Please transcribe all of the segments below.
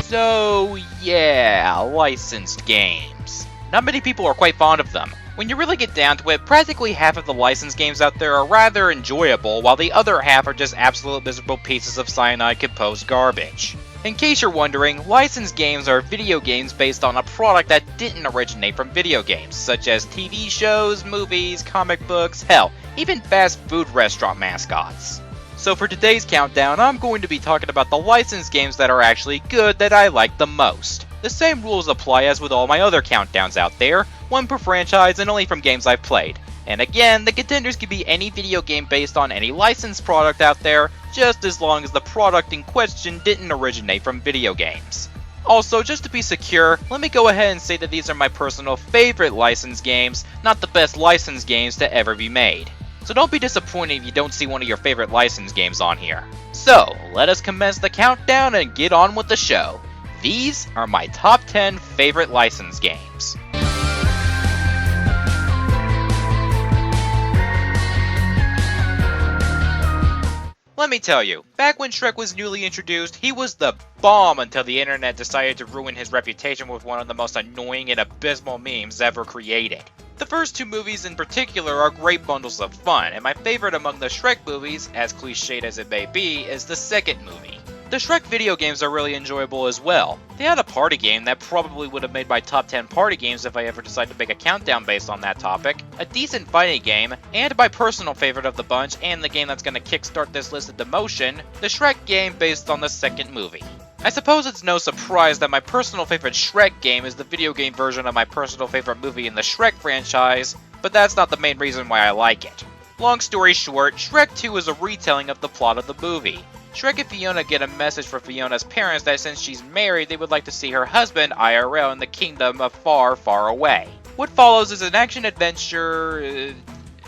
So yeah, licensed games. Not many people are quite fond of them. When you really get down to it, practically half of the licensed games out there are rather enjoyable, while the other half are just absolute miserable pieces of cyanide-composed garbage. In case you're wondering, licensed games are video games based on a product that didn't originate from video games, such as TV shows, movies, comic books, hell, even fast food restaurant mascots. So for today's countdown, I'm going to be talking about the licensed games that are actually good that I like the most. The same rules apply as with all my other countdowns out there, one per franchise and only from games I've played. And again, the contenders could be any video game based on any licensed product out there, just as long as the product in question didn't originate from video games. Also, just to be secure, let me go ahead and say that these are my personal favorite licensed games, not the best licensed games to ever be made. So don't be disappointed if you don't see one of your favorite licensed games on here. So, let us commence the countdown and get on with the show. These are my top 10 favorite licensed games. Let me tell you, back when Shrek was newly introduced, he was the bomb until the internet decided to ruin his reputation with one of the most annoying and abysmal memes ever created. The first two movies in particular are great bundles of fun, and my favorite among the Shrek movies, as cliched as it may be, is the second movie. The Shrek video games are really enjoyable as well. They had a party game that probably would have made my top 10 party games if I ever decided to make a countdown based on that topic, a decent fighting game, and my personal favorite of the bunch, and the game that's going to kickstart this list into motion, the Shrek game based on the second movie. I suppose it's no surprise that my personal favorite Shrek game is the video game version of my personal favorite movie in the Shrek franchise, but that's not the main reason why I like it. Long story short, Shrek 2 is a retelling of the plot of the movie. Shrek and Fiona get a message from Fiona's parents that since she's married, they would like to see her husband, IRL, in the kingdom of far, far away. What follows is an action-adventure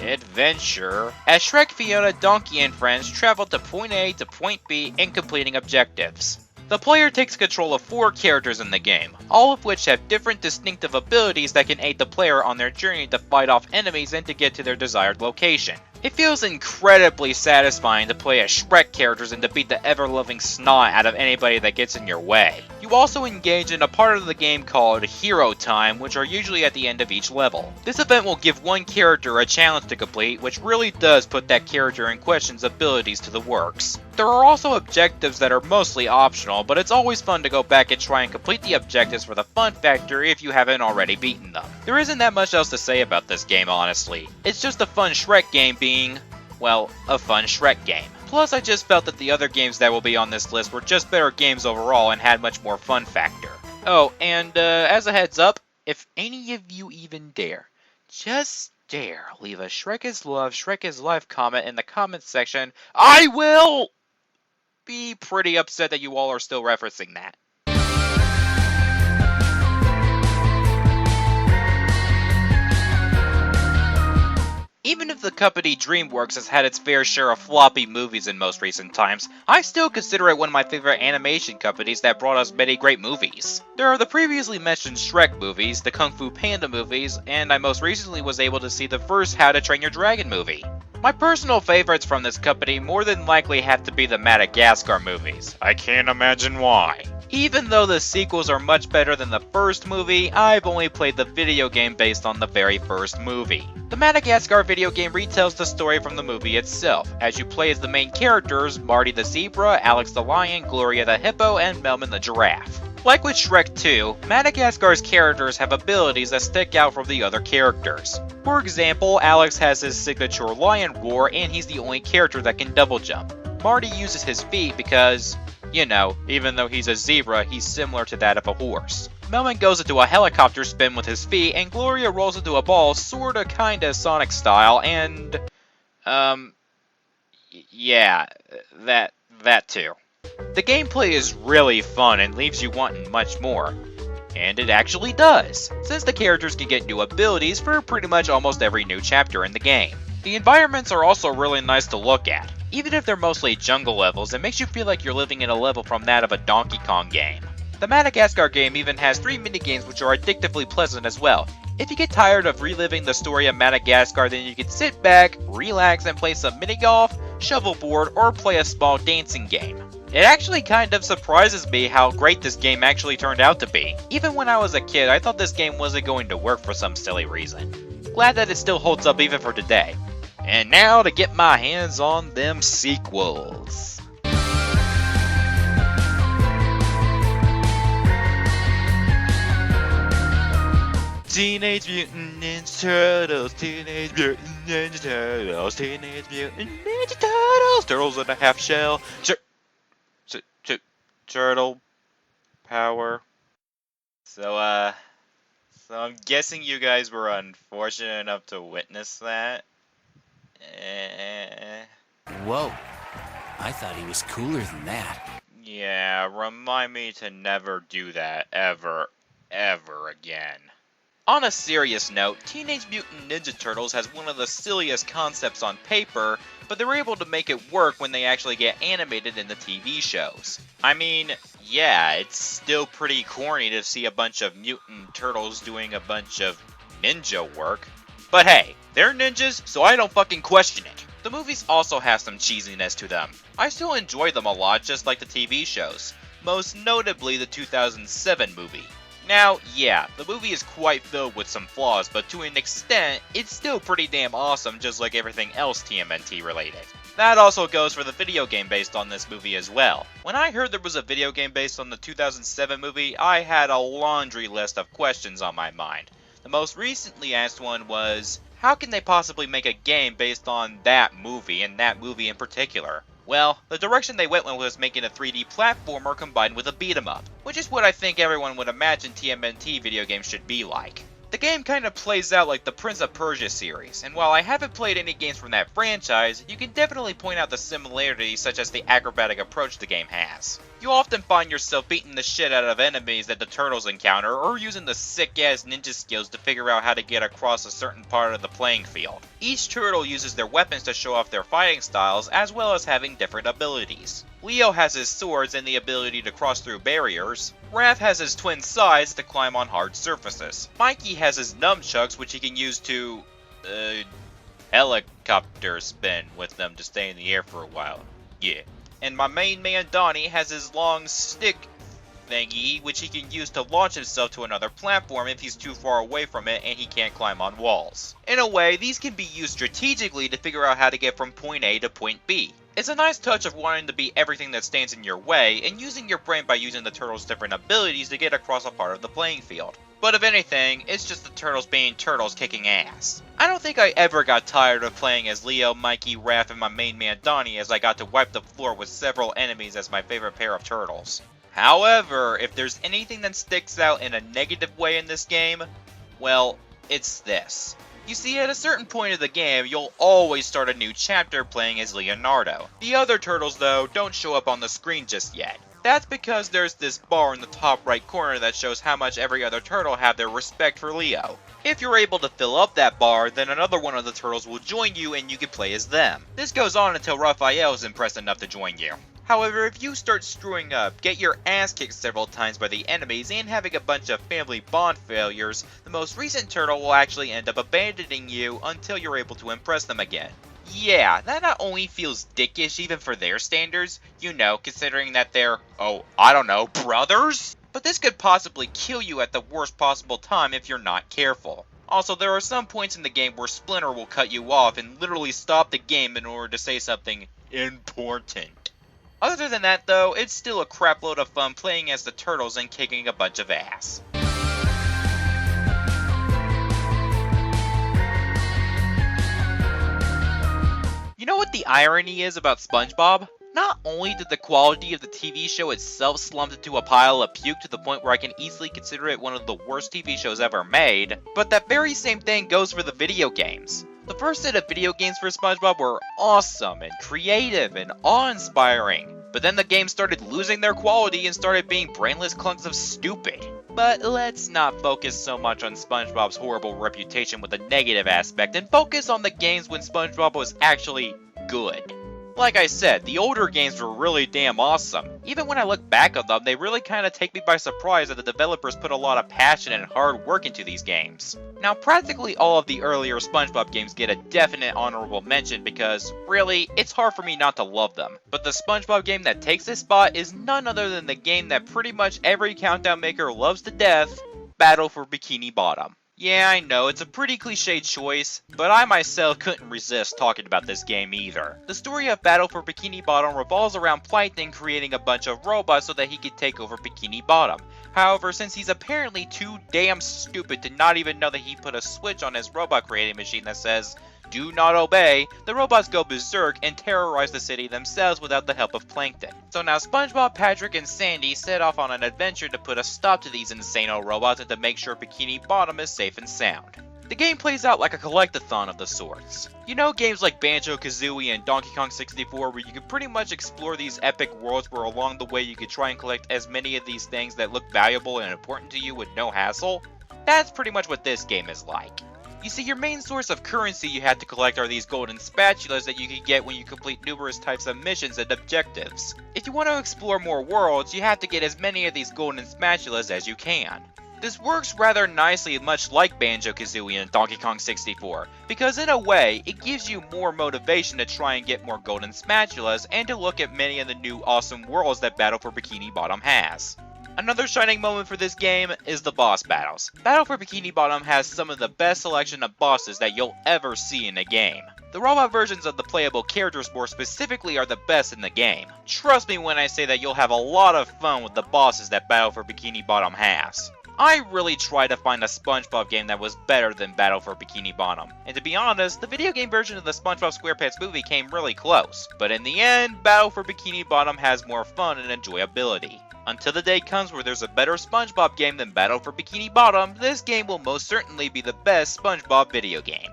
as Shrek, Fiona, Donkey, and friends travel to point A to point B in completing objectives. The player takes control of 4 characters in the game, all of which have different distinctive abilities that can aid the player on their journey to fight off enemies and to get to their desired location. It feels incredibly satisfying to play as Shrek characters and to beat the ever-loving snot out of anybody that gets in your way. You also engage in a part of the game called Hero Time, which are usually at the end of each level. This event will give one character a challenge to complete, which really does put that character in question's abilities to the works. There are also objectives that are mostly optional, but it's always fun to go back and try and complete the objectives for the fun factor if you haven't already beaten them. There isn't that much else to say about this game, honestly. It's just a fun Shrek game being, well, a fun Shrek game. Plus, I just felt that the other games that will be on this list were just better games overall and had much more fun factor. Oh, and as a heads up, if any of you even dare, just dare leave a Shrek is Love, Shrek is Life comment in the comments section, I will be pretty upset that you all are still referencing that. Even if the company DreamWorks has had its fair share of floppy movies in most recent times, I still consider it one of my favorite animation companies that brought us many great movies. There are the previously mentioned Shrek movies, the Kung Fu Panda movies, and I most recently was able to see the first How to Train Your Dragon movie. My personal favorites from this company more than likely have to be the Madagascar movies. I can't imagine why. Even though the sequels are much better than the first movie, I've only played the video game based on the very first movie. The Madagascar video game retells the story from the movie itself, as you play as the main characters Marty the Zebra, Alex the Lion, Gloria the Hippo, and Melman the Giraffe. Like with Shrek 2, Madagascar's characters have abilities that stick out from the other characters. For example, Alex has his signature lion roar and he's the only character that can double jump. Marty uses his feet because, you know, even though he's a zebra, he's similar to that of a horse. Melman goes into a helicopter spin with his feet, and Gloria rolls into a ball sorta kinda Sonic style, and, yeah, that too. The gameplay is really fun and leaves you wanting much more. And it actually does, since the characters can get new abilities for pretty much almost every new chapter in the game. The environments are also really nice to look at. Even if they're mostly jungle levels, it makes you feel like you're living in a level from that of a Donkey Kong game. The Madagascar game even has 3 minigames which are addictively pleasant as well. If you get tired of reliving the story of Madagascar, then you can sit back, relax, and play some mini-golf, shovelboard, or play a small dancing game. It actually kind of surprises me how great this game actually turned out to be. Even when I was a kid, I thought this game wasn't going to work for some silly reason. Glad that it still holds up even for today. And now to get my hands on them sequels. Teenage Mutant Ninja Turtles, Teenage Mutant Ninja Turtles, Teenage Mutant Ninja Turtles, Turtles in a Half Shell, Turtle Power. So I'm guessing you guys were unfortunate enough to witness that. Whoa, I thought he was cooler than that. Yeah, remind me to never do that ever again. On a serious note, Teenage Mutant Ninja Turtles has one of the silliest concepts on paper, but they're able to make it work when they actually get animated in the TV shows. I mean, yeah, it's still pretty corny to see a bunch of mutant turtles doing a bunch of ninja work, but hey, they're ninjas, so I don't fucking question it. The movies also have some cheesiness to them. I still enjoy them a lot, just like the TV shows, most notably the 2007 movie. Now, yeah, the movie is quite filled with some flaws, but to an extent, it's still pretty damn awesome, just like everything else TMNT related. That also goes for the video game based on this movie as well. When I heard there was a video game based on the 2007 movie, I had a laundry list of questions on my mind. The most recently asked one was, how can they possibly make a game based on that movie, and that movie in particular? Well, the direction they went with was making a 3D platformer combined with a beat-em-up, which is what I think everyone would imagine TMNT video games should be like. The game kind of plays out like the Prince of Persia series, and while I haven't played any games from that franchise, you can definitely point out the similarities such as the acrobatic approach the game has. You often find yourself beating the shit out of enemies that the turtles encounter, or using the sick-ass ninja skills to figure out how to get across a certain part of the playing field. Each turtle uses their weapons to show off their fighting styles, as well as having different abilities. Leo has his swords and the ability to cross through barriers. Raph has his twin scythes to climb on hard surfaces. Mikey has his nunchucks, which he can use to, helicopter spin with them to stay in the air for a while. Yeah. And my main man Donnie has his long stick thingy, which he can use to launch himself to another platform if he's too far away from it and he can't climb on walls. In a way, these can be used strategically to figure out how to get from point A to point B. It's a nice touch of wanting to be everything that stands in your way, and using your brain by using the turtles' different abilities to get across a part of the playing field. But if anything, it's just the turtles being turtles kicking ass. I don't think I ever got tired of playing as Leo, Mikey, Raph, and my main man Donnie, as I got to wipe the floor with several enemies as my favorite pair of turtles. However, if there's anything that sticks out in a negative way in this game, well, it's this. You see, at a certain point of the game, you'll always start a new chapter playing as Leonardo. The other turtles, though, don't show up on the screen just yet. That's because there's this bar in the top right corner that shows how much every other turtle have their respect for Leo. If you're able to fill up that bar, then another one of the turtles will join you and you can play as them. This goes on until Raphael is impressed enough to join you. However, if you start screwing up, get your ass kicked several times by the enemies, and having a bunch of family bond failures, the most recent turtle will actually end up abandoning you until you're able to impress them again. Yeah, that not only feels dickish even for their standards, you know, considering that they're, brothers? But this could possibly kill you at the worst possible time if you're not careful. Also, there are some points in the game where Splinter will cut you off and literally stop the game in order to say something important. Other than that though, it's still a crapload of fun playing as the turtles and kicking a bunch of ass. You know what the irony is about SpongeBob? Not only did the quality of the TV show itself slump into a pile of puke to the point where I can easily consider it one of the worst TV shows ever made, but that very same thing goes for the video games. The first set of video games for SpongeBob were awesome and creative and awe-inspiring, but then the games started losing their quality and started being brainless clunks of stupid. But let's not focus so much on SpongeBob's horrible reputation with a negative aspect and focus on the games when SpongeBob was actually good. Like I said, the older games were really damn awesome. Even when I look back on them, they really kinda take me by surprise that the developers put a lot of passion and hard work into these games. Now, practically all of the earlier SpongeBob games get a definite honorable mention because, really, it's hard for me not to love them. But the SpongeBob game that takes this spot is none other than the game that pretty much every countdown maker loves to death, Battle for Bikini Bottom. Yeah, I know, it's a pretty cliche choice, but I myself couldn't resist talking about this game either. The story of Battle for Bikini Bottom revolves around Plankton creating a bunch of robots so that he could take over Bikini Bottom. However, since he's apparently too damn stupid to not even know that he put a switch on his robot creating machine that says, "Do not obey," the robots go berserk and terrorize the city themselves without the help of Plankton. So now SpongeBob, Patrick, and Sandy set off on an adventure to put a stop to these insano robots and to make sure Bikini Bottom is safe and sound. The game plays out like a collectathon of the sorts. You know, games like Banjo-Kazooie and Donkey Kong 64 where you can pretty much explore these epic worlds where along the way you could try and collect as many of these things that look valuable and important to you with no hassle? That's pretty much what this game is like. You see, your main source of currency you have to collect are these golden spatulas that you can get when you complete numerous types of missions and objectives. If you want to explore more worlds, you have to get as many of these golden spatulas as you can. This works rather nicely, much like Banjo-Kazooie and Donkey Kong 64, because in a way, it gives you more motivation to try and get more golden spatulas and to look at many of the new awesome worlds that Battle for Bikini Bottom has. Another shining moment for this game is the boss battles. Battle for Bikini Bottom has some of the best selection of bosses that you'll ever see in a game. The robot versions of the playable characters more specifically are the best in the game. Trust me when I say that you'll have a lot of fun with the bosses that Battle for Bikini Bottom has. I really tried to find a SpongeBob game that was better than Battle for Bikini Bottom, and to be honest, the video game version of the SpongeBob SquarePants movie came really close, but in the end, Battle for Bikini Bottom has more fun and enjoyability. Until the day comes where there's a better SpongeBob game than Battle for Bikini Bottom, this game will most certainly be the best SpongeBob video game.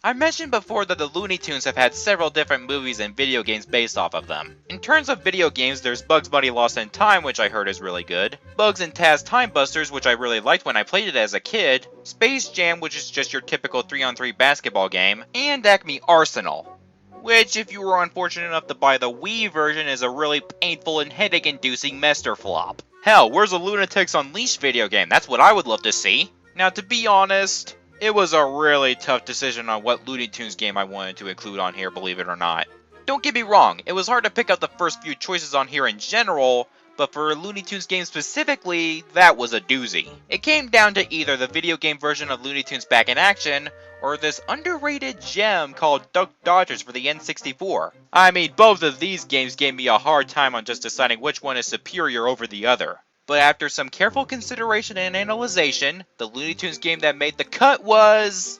I mentioned before that the Looney Tunes have had several different movies and video games based off of them. In terms of video games, there's Bugs Bunny Lost in Time, which I heard is really good, Bugs and Taz Time Busters, which I really liked when I played it as a kid, Space Jam, which is just your typical 3-on-3 basketball game, and Acme Arsenal, which, if you were unfortunate enough to buy the Wii version, is a really painful and headache-inducing master flop. Hell, where's a Lunatics Unleashed video game? That's what I would love to see. Now, to be honest, it was a really tough decision on what Looney Tunes game I wanted to include on here, believe it or not. Don't get me wrong, it was hard to pick out the first few choices on here in general, but for a Looney Tunes game specifically, that was a doozy. It came down to either the video game version of Looney Tunes Back in Action, or this underrated gem called Duck Dodgers for the N64. I mean, both of these games gave me a hard time on just deciding which one is superior over the other. But after some careful consideration and analyzation, the Looney Tunes game that made the cut was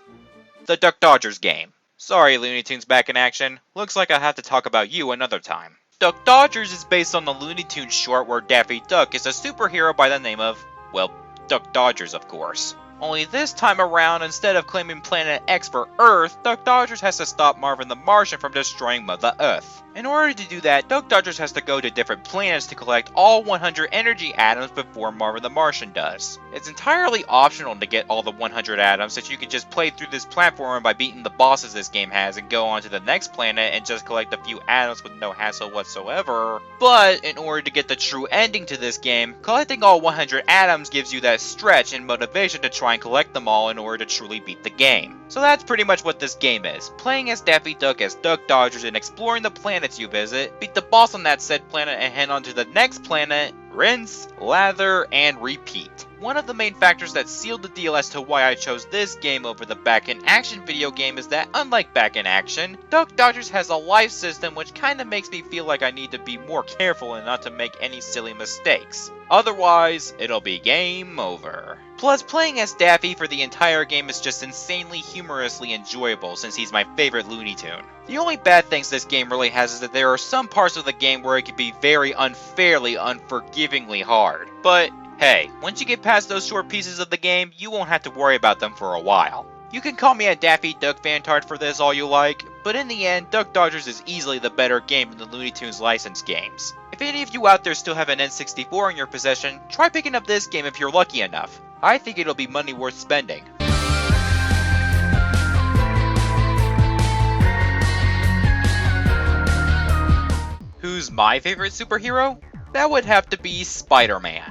the Duck Dodgers game. Sorry, Looney Tunes Back in Action. Looks like I'll have to talk about you another time. Duck Dodgers is based on the Looney Tunes short where Daffy Duck is a superhero by the name of, well, Duck Dodgers, of course. Only this time around, instead of claiming Planet X for Earth, Duck Dodgers has to stop Marvin the Martian from destroying Mother Earth. In order to do that, Duck Dodgers has to go to different planets to collect all 100 energy atoms before Marvin the Martian does. It's entirely optional to get all the 100 atoms, since you can just play through this platform by beating the bosses this game has and go on to the next planet and just collect a few atoms with no hassle whatsoever. But in order to get the true ending to this game, collecting all 100 atoms gives you that stretch and motivation to try and collect them all in order to truly beat the game. So that's pretty much what this game is, playing as Daffy Duck as Duck Dodgers and exploring the planets you visit, beat the boss on that said planet and head on to the next planet, rinse, lather, and repeat. One of the main factors that sealed the deal as to why I chose this game over the Back in Action video game is that, unlike Back in Action, Duck Dodgers has a life system which kinda makes me feel like I need to be more careful and not to make any silly mistakes. Otherwise, it'll be game over. Plus, playing as Daffy for the entire game is just insanely humorously enjoyable since he's my favorite Looney Tune. The only bad things this game really has is that there are some parts of the game where it can be very unfairly, unforgivingly hard. But hey, once you get past those short pieces of the game, you won't have to worry about them for a while. You can call me a Daffy Duck fantard for this all you like, but in the end, Duck Dodgers is easily the better game than the Looney Tunes licensed games. If any of you out there still have an N64 in your possession, try picking up this game if you're lucky enough. I think it'll be money worth spending. Who's my favorite superhero? That would have to be Spider-Man.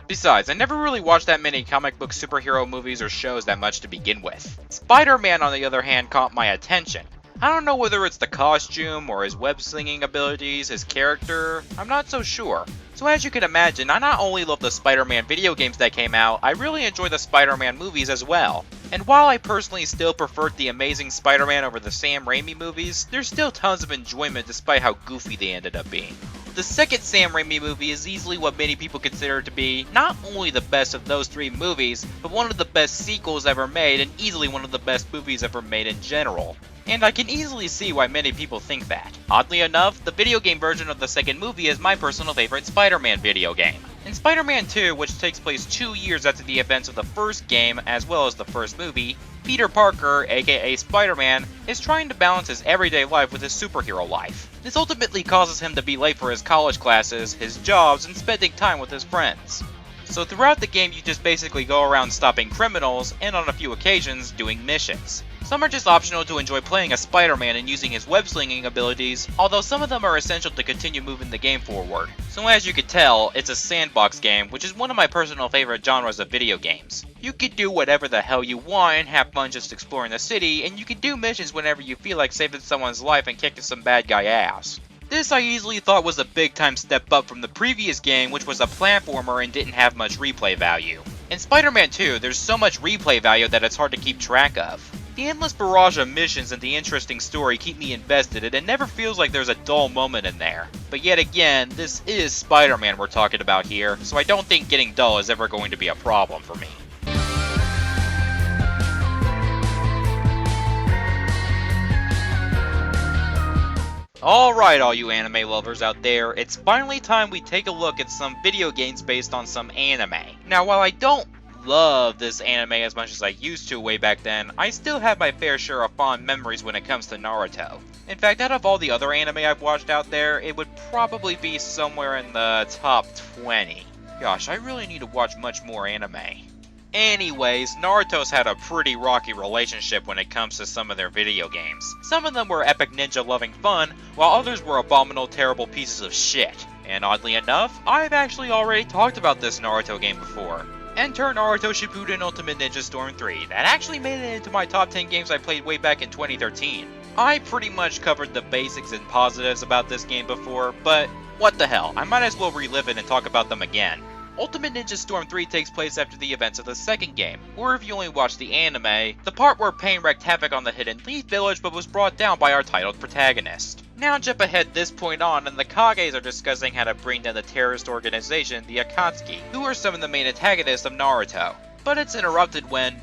Besides, I never really watched that many comic book superhero movies or shows that much to begin with. Spider-Man, on the other hand, caught my attention. I don't know whether it's the costume or his web-slinging abilities, his character, I'm not so sure. So as you can imagine, I not only love the Spider-Man video games that came out, I really enjoy the Spider-Man movies as well. And while I personally still preferred the Amazing Spider-Man over the Sam Raimi movies, there's still tons of enjoyment despite how goofy they ended up being. The second Sam Raimi movie is easily what many people consider to be not only the best of those three movies, but one of the best sequels ever made and easily one of the best movies ever made in general. And I can easily see why many people think that. Oddly enough, the video game version of the second movie is my personal favorite Spider-Man video game. In Spider-Man 2, which takes place 2 years after the events of the first game as well as the first movie, Peter Parker, aka Spider-Man, is trying to balance his everyday life with his superhero life. This ultimately causes him to be late for his college classes, his jobs, and spending time with his friends. So throughout the game you just basically go around stopping criminals, and on a few occasions, doing missions. Some are just optional to enjoy playing as Spider-Man and using his web-slinging abilities, although some of them are essential to continue moving the game forward. So as you could tell, it's a sandbox game, which is one of my personal favorite genres of video games. You can do whatever the hell you want and have fun just exploring the city, and you can do missions whenever you feel like saving someone's life and kicking some bad guy ass. This I easily thought was a big time step up from the previous game, which was a platformer and didn't have much replay value. In Spider-Man 2, there's so much replay value that it's hard to keep track of. The endless barrage of missions and the interesting story keep me invested and it never feels like there's a dull moment in there. But yet again, this is Spider-Man we're talking about here, so I don't think getting dull is ever going to be a problem for me. Alright all you anime lovers out there, it's finally time we take a look at some video games based on some anime. Now while I don't love this anime as much as I used to way back then, I still have my fair share of fond memories when it comes to Naruto. In fact, out of all the other anime I've watched out there, it would probably be somewhere in the top 20. Gosh, I really need to watch much more anime. Anyways, Naruto's had a pretty rocky relationship when it comes to some of their video games. Some of them were epic ninja loving fun, while others were abominable terrible pieces of shit. And oddly enough, I've actually already talked about this Naruto game before. Enter Naruto Shippuden Ultimate Ninja Storm 3, that actually made it into my top 10 games I played way back in 2013. I pretty much covered the basics and positives about this game before, but what the hell, I might as well relive it and talk about them again. Ultimate Ninja Storm 3 takes place after the events of the second game, or if you only watch the anime, the part where Pain wreaked havoc on the Hidden Leaf Village but was brought down by our titled protagonist. Now jump ahead this point on and the Kages are discussing how to bring down the terrorist organization, the Akatsuki, who are some of the main antagonists of Naruto. But it's interrupted when...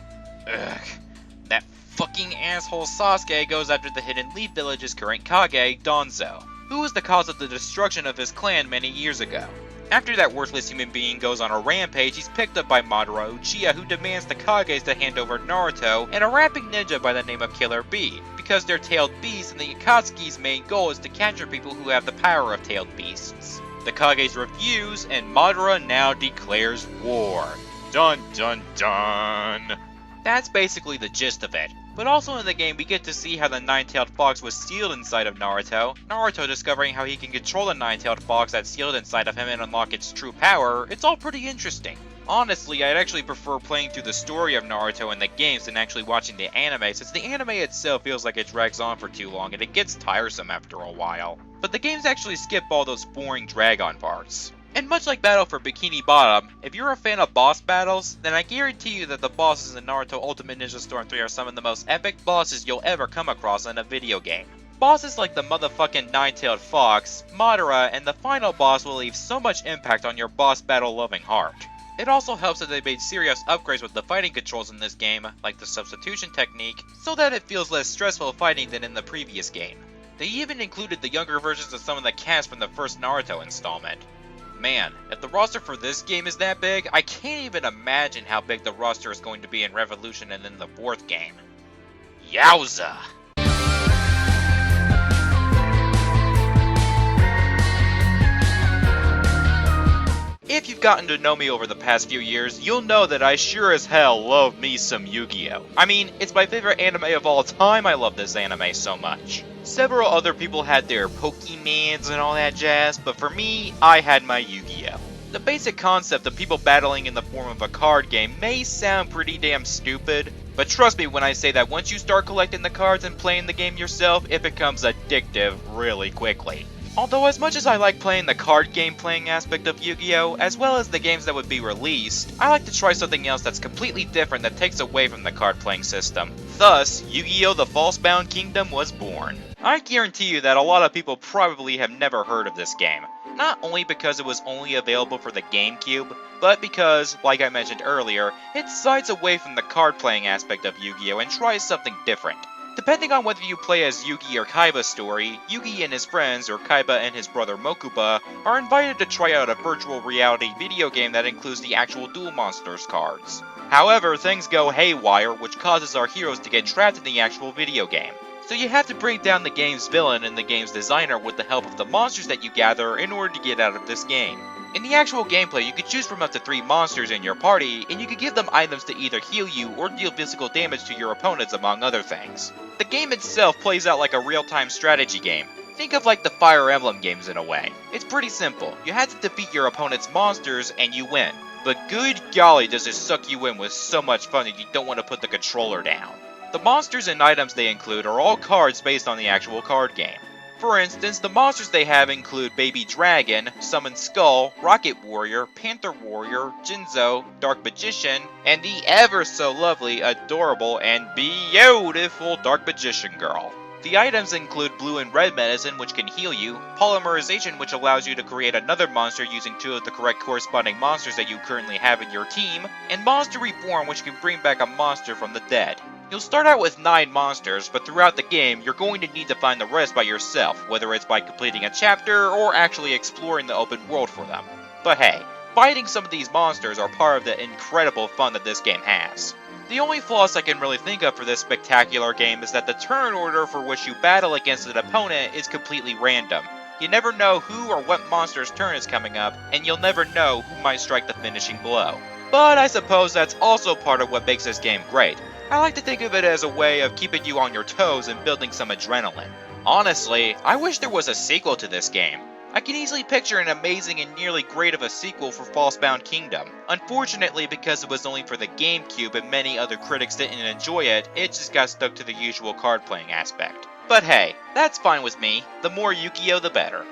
that fucking asshole Sasuke goes after the Hidden Leaf Village's current Kage, Danzo, who was the cause of the destruction of his clan many years ago. After that worthless human being goes on a rampage, he's picked up by Madara Uchiha, who demands the Kages to hand over Naruto and a rapping ninja by the name of Killer Bee, because they're tailed beasts and the Akatsuki's main goal is to capture people who have the power of tailed beasts. The Kages refuse, and Madara now declares war. Dun dun dun! That's basically the gist of it. But also in the game we get to see how the nine-tailed fox was sealed inside of Naruto, Naruto discovering how he can control the nine-tailed fox that's sealed inside of him and unlock its true power. It's all pretty interesting. Honestly, I'd actually prefer playing through the story of Naruto in the games than actually watching the anime, since the anime itself feels like it drags on for too long and it gets tiresome after a while. But the games actually skip all those boring drag-on parts. And much like Battle for Bikini Bottom, if you're a fan of boss battles, then I guarantee you that the bosses in Naruto Ultimate Ninja Storm 3 are some of the most epic bosses you'll ever come across in a video game. Bosses like the motherfucking nine-tailed fox, Madara, and the final boss will leave so much impact on your boss battle loving heart. It also helps that they made serious upgrades with the fighting controls in this game, like the substitution technique, so that it feels less stressful fighting than in the previous game. They even included the younger versions of some of the cast from the first Naruto installment. Man, if the roster for this game is that big, I can't even imagine how big the roster is going to be in Revolution and in the fourth game. Yowza! If you've gotten to know me over the past few years, you'll know that I sure as hell love me some Yu-Gi-Oh! I mean, it's my favorite anime of all time. I love this anime so much. Several other people had their Pokemans and all that jazz, but for me, I had my Yu-Gi-Oh! The basic concept of people battling in the form of a card game may sound pretty damn stupid, but trust me when I say that once you start collecting the cards and playing the game yourself, it becomes addictive really quickly. Although as much as I like playing the card game playing aspect of Yu-Gi-Oh! As well as the games that would be released, I like to try something else that's completely different that takes away from the card playing system. Thus, Yu-Gi-Oh! The Falsebound Kingdom was born. I guarantee you that a lot of people probably have never heard of this game. Not only because it was only available for the GameCube, but because, like I mentioned earlier, it sides away from the card playing aspect of Yu-Gi-Oh! And tries something different. Depending on whether you play as Yugi or Kaiba's story, Yugi and his friends, or Kaiba and his brother Mokuba, are invited to try out a virtual reality video game that includes the actual Duel Monsters cards. However, things go haywire, which causes our heroes to get trapped in the actual video game. So you have to bring down the game's villain and the game's designer with the help of the monsters that you gather in order to get out of this game. In the actual gameplay, you could choose from up to 3 monsters in your party, and you could give them items to either heal you or deal physical damage to your opponents among other things. The game itself plays out like a real-time strategy game. Think of like the Fire Emblem games in a way. It's pretty simple. You have to defeat your opponent's monsters and you win. But good golly does it suck you in with so much fun that you don't want to put the controller down. The monsters and items they include are all cards based on the actual card game. For instance, the monsters they have include Baby Dragon, Summon Skull, Rocket Warrior, Panther Warrior, Jinzo, Dark Magician, and the ever so lovely, adorable, and beautiful Dark Magician Girl. The items include blue and red medicine, which can heal you, polymerization, which allows you to create another monster using 2 of the correct corresponding monsters that you currently have in your team, and monster reform, which can bring back a monster from the dead. You'll start out with 9 monsters, but throughout the game, you're going to need to find the rest by yourself, whether it's by completing a chapter or actually exploring the open world for them. But hey, fighting some of these monsters are part of the incredible fun that this game has. The only flaws I can really think of for this spectacular game is that the turn order for which you battle against an opponent is completely random. You never know who or what monster's turn is coming up, and you'll never know who might strike the finishing blow. But I suppose that's also part of what makes this game great. I like to think of it as a way of keeping you on your toes and building some adrenaline. Honestly, I wish there was a sequel to this game. I can easily picture an amazing and nearly great of a sequel for Falsebound Kingdom. Unfortunately, because it was only for the GameCube and many other critics didn't enjoy it, it just got stuck to the usual card playing aspect. But hey, that's fine with me. The more Yu-Gi-Oh! The better.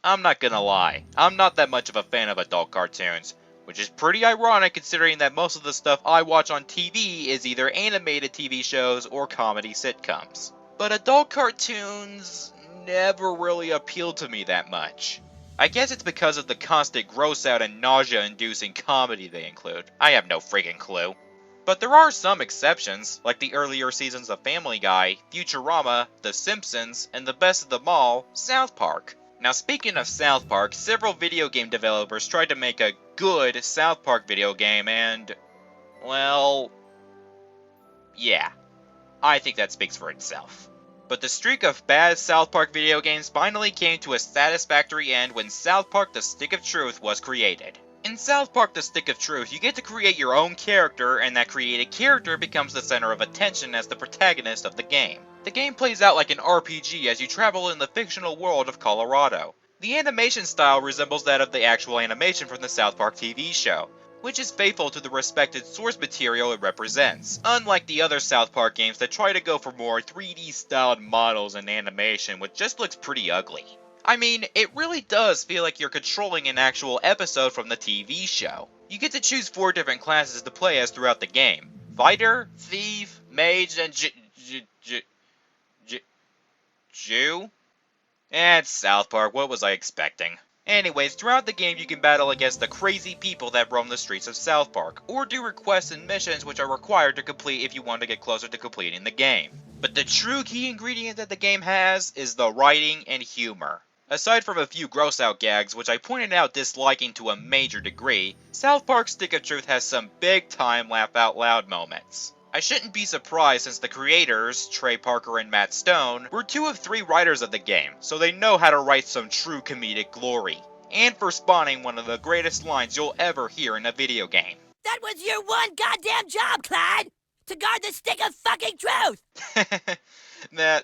I'm not gonna lie, I'm not that much of a fan of adult cartoons, which is pretty ironic considering that most of the stuff I watch on TV is either animated TV shows or comedy sitcoms. But adult cartoons never really appealed to me that much. I guess it's because of the constant gross out and nausea-inducing comedy they include. I have no freaking clue. But there are some exceptions, like the earlier seasons of Family Guy, Futurama, The Simpsons, and the best of them all, South Park. Now speaking of South Park, several video game developers tried to make a good South Park video game and, well, yeah, I think that speaks for itself. But the streak of bad South Park video games finally came to a satisfactory end when South Park The Stick of Truth was created. In South Park The Stick of Truth, you get to create your own character, and that created character becomes the center of attention as the protagonist of the game. The game plays out like an RPG as you travel in the fictional world of Colorado. The animation style resembles that of the actual animation from the South Park TV show, which is faithful to the respected source material it represents, unlike the other South Park games that try to go for more 3D styled models and animation, which just looks pretty ugly. I mean, it really does feel like you're controlling an actual episode from the TV show. You get to choose 4 different classes to play as throughout the game: Fighter, Thief, Mage, and Jew? It's South Park, what was I expecting? Anyways, throughout the game you can battle against the crazy people that roam the streets of South Park, or do requests and missions which are required to complete if you want to get closer to completing the game. But the true key ingredient that the game has is the writing and humor. Aside from a few gross out gags, which I pointed out disliking to a major degree, South Park Stick of Truth has some big time laugh out loud moments. I shouldn't be surprised since the creators, Trey Parker and Matt Stone, were 2 of 3 writers of the game, so they know how to write some true comedic glory. And for spawning one of the greatest lines you'll ever hear in a video game. That was your one goddamn job, Clyde! To guard the stick of fucking truth!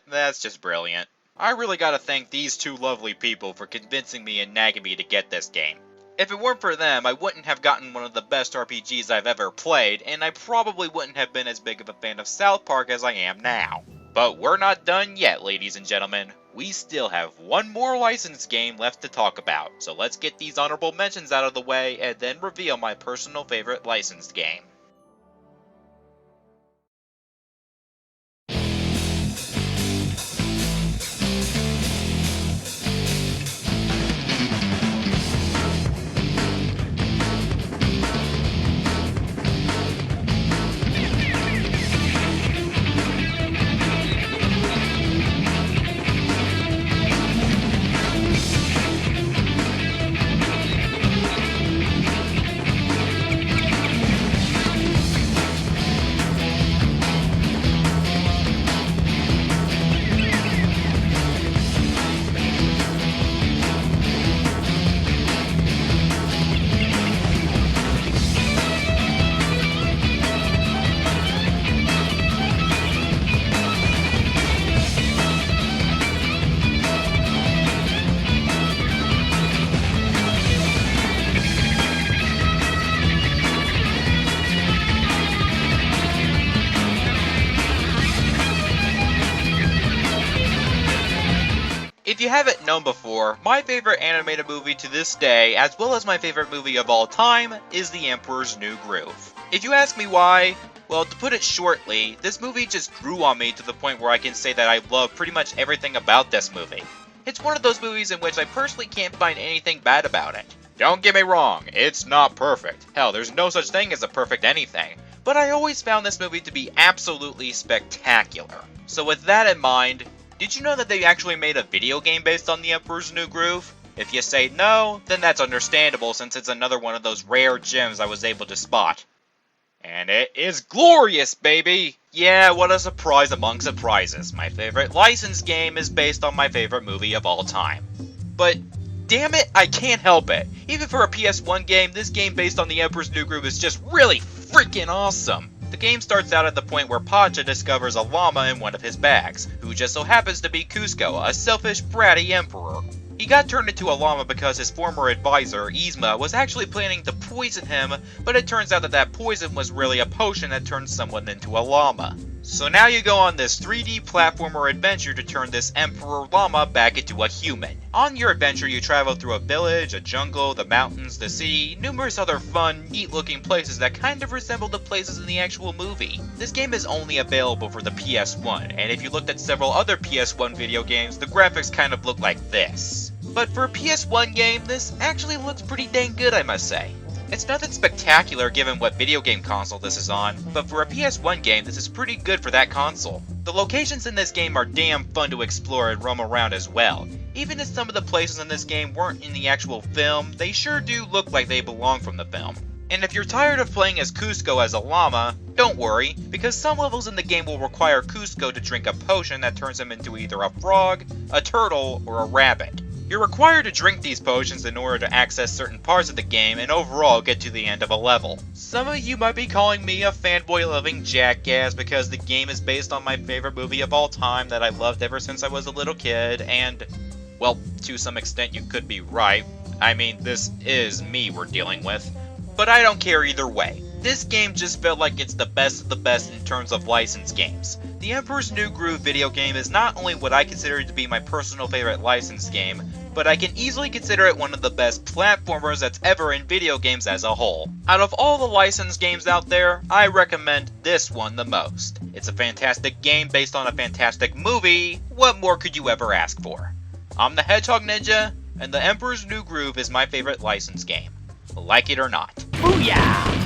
That's just brilliant. I really gotta thank these 2 lovely people for convincing me and nagging me to get this game. If it weren't for them, I wouldn't have gotten one of the best RPGs I've ever played, and I probably wouldn't have been as big of a fan of South Park as I am now. But we're not done yet, ladies and gentlemen. We still have one more licensed game left to talk about, so let's get these honorable mentions out of the way and then reveal my personal favorite licensed game. If you haven't known before, my favorite animated movie to this day, as well as my favorite movie of all time, is The Emperor's New Groove. If you ask me why, well, to put it shortly, this movie just grew on me to the point where I can say that I love pretty much everything about this movie. It's one of those movies in which I personally can't find anything bad about it. Don't get me wrong, it's not perfect. Hell, there's no such thing as a perfect anything. But I always found this movie to be absolutely spectacular. So with that in mind, did you know that they actually made a video game based on The Emperor's New Groove? If you say no, then that's understandable since it's another one of those rare gems I was able to spot. And it is glorious, baby! Yeah, what a surprise among surprises. My favorite licensed game is based on my favorite movie of all time. But damn it, I can't help it. Even for a PS1 game, this game based on The Emperor's New Groove is just really freaking awesome. The game starts out at the point where Pacha discovers a llama in one of his bags, who just so happens to be Cusco, a selfish, bratty emperor. He got turned into a llama because his former advisor, Yzma, was actually planning to poison him, but it turns out that that poison was really a potion that turned someone into a llama. So now you go on this 3D platformer adventure to turn this Emperor Llama back into a human. On your adventure, you travel through a village, a jungle, the mountains, the sea, numerous other fun, neat-looking places that kind of resemble the places in the actual movie. This game is only available for the PS1, and if you looked at several other PS1 video games, the graphics kind of look like this. But for a PS1 game, this actually looks pretty dang good, I must say. It's nothing spectacular given what video game console this is on, but for a PS1 game, this is pretty good for that console. The locations in this game are damn fun to explore and roam around as well. Even if some of the places in this game weren't in the actual film, they sure do look like they belong from the film. And if you're tired of playing as Cusco as a llama, don't worry, because some levels in the game will require Cusco to drink a potion that turns him into either a frog, a turtle, or a rabbit. You're required to drink these potions in order to access certain parts of the game and overall get to the end of a level. Some of you might be calling me a fanboy-loving jackass because the game is based on my favorite movie of all time that I loved ever since I was a little kid, and, well, to some extent you could be right. I mean, this is me we're dealing with. But I don't care either way. This game just felt like it's the best of the best in terms of licensed games. The Emperor's New Groove video game is not only what I consider to be my personal favorite licensed game, but I can easily consider it one of the best platformers that's ever in video games as a whole. Out of all the licensed games out there, I recommend this one the most. It's a fantastic game based on a fantastic movie. What more could you ever ask for? I'm the Hedgehog Ninja, and The Emperor's New Groove is my favorite licensed game. Like it or not. Booyah!